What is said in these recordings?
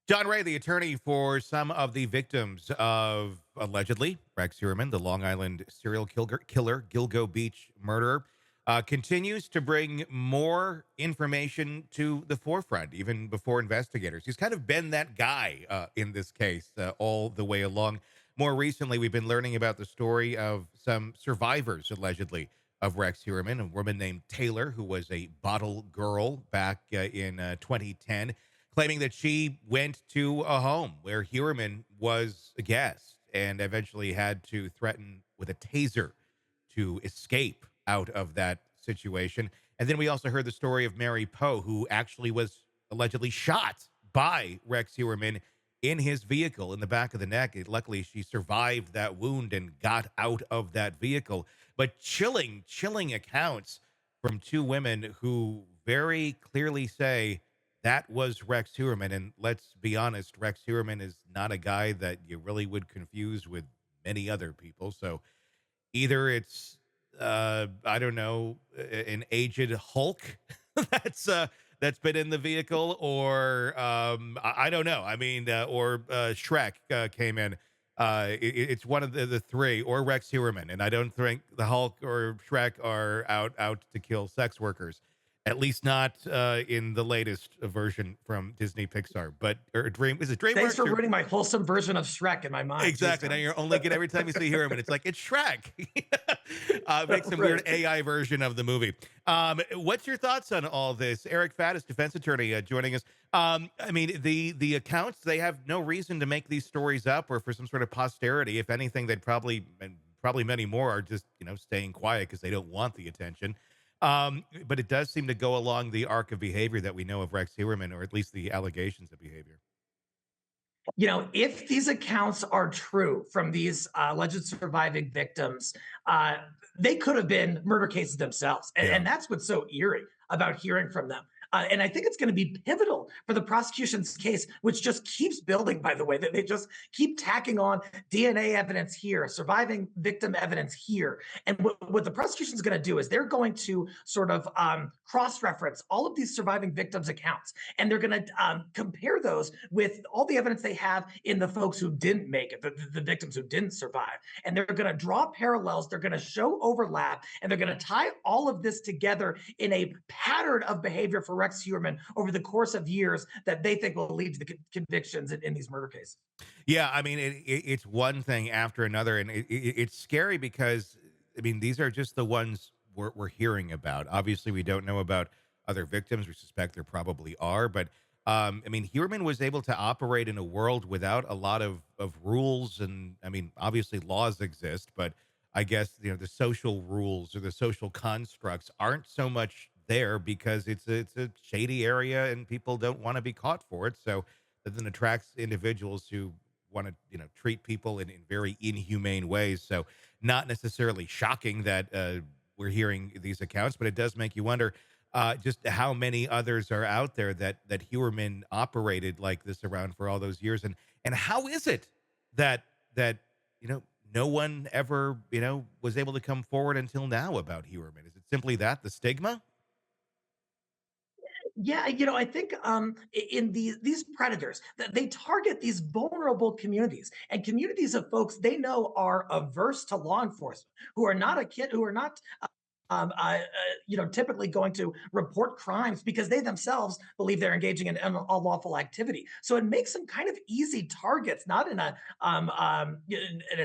John Ray, the attorney for some of the victims of allegedly Rex Heuermann, the Long Island serial killer, Gilgo Beach murderer, continues to bring more information to the forefront, even before investigators. He's kind of been that guy in this case all the way along. More recently, we've been learning about the story of some survivors, allegedly, of Rex Heuermann, a woman named Taylor, who was a bottle girl back in 2010, claiming that she went to a home where Heuermann was a guest and eventually had to threaten with a taser to escape out of that situation. And then we also heard the story of Mary Poe, who actually was allegedly shot by Rex Heuermann in his vehicle in the back of the neck. Luckily, she survived that wound and got out of that vehicle. But chilling accounts from two women who very clearly say that was Rex Heuermann. And let's be honest, Rex Heuermann is not a guy that you really would confuse with many other people. So either it's I don't know, an aged Hulk that's been in the vehicle, or I don't know. I mean, or Shrek came in. It's one of the three, or Rex Heuermann, and I don't think the Hulk or Shrek are out to kill sex workers. At least not in the latest version from Disney Pixar. But or Dream is it Thanks DreamWorks for or ruining my wholesome version of Shrek in my mind. Jeez, exactly. Now Tony. you're only getting every time you see Hero, and it's like it's Shrek. Makes some weird Right. AI version of the movie. What's your thoughts on all this? Eric Faddis, defense attorney, joining us. I mean, the accounts, they have no reason to make these stories up or for some sort of posterity. If anything, they'd probably and probably many more are just staying quiet because they don't want the attention. But it does seem to go along the arc of behavior that we know of Rex Heuermann, or at least the allegations of behavior. If these accounts are true from these alleged surviving victims, uh, they could have been murder cases themselves. And, Yeah. and that's what's so eerie about hearing from them. And I think it's going to be pivotal for the prosecution's case, which just keeps building, by the way, that they just keep tacking on DNA evidence here, surviving victim evidence here. And what the prosecution's going to do is they're going to sort of cross reference all of these surviving victims' accounts, and they're going to compare those with all the evidence they have in the folks who didn't make it, the victims who didn't survive. And they're going to draw parallels, they're going to show overlap, and they're going to tie all of this together in a pattern of behavior for Rex Heuermann over the course of years that they think will lead to the convictions in these murder cases. Yeah, I mean, it's one thing after another, and it's scary because I mean, these are just the ones we're hearing about. Obviously, we don't know about other victims. We suspect there probably are, but I mean, Heuermann was able to operate in a world without a lot of rules, and I mean, obviously, laws exist, but I guess the social rules or the social constructs aren't so much there because it's a shady area and people don't want to be caught for it. So that then attracts individuals who want to treat people in very inhumane ways. So not necessarily shocking that we're hearing these accounts, but it does make you wonder just how many others are out there that Heuermann operated like this around for all those years. And how is it that no one ever was able to come forward until now about Heuermann? Is it simply that the stigma? Yeah, I think in these predators that they target these vulnerable communities and communities of folks they know are averse to law enforcement, who are not a kid, who are not typically going to report crimes because they themselves believe they're engaging in unlawful activity. So it makes them kind of easy targets, not in a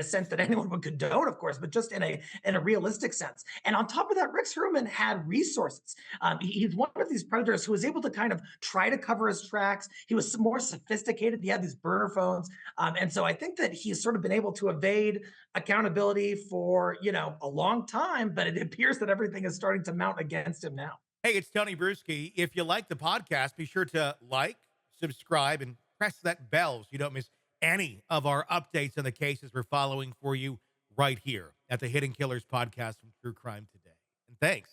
sense that anyone would condone, of course, but just in a realistic sense. And on top of that, Rex Heuermann had resources. He's one of these predators who was able to kind of try to cover his tracks. He was more sophisticated. He had these burner phones, and so I think that he's sort of been able to evade accountability for a long time, but it appears that everything is starting to mount against him now. Hey, it's Tony Brueski. If you like the podcast, be sure to like, subscribe, and press that bell so you don't miss any of our updates on the cases we're following for you right here at the Hidden Killers podcast from True Crime Today. And thanks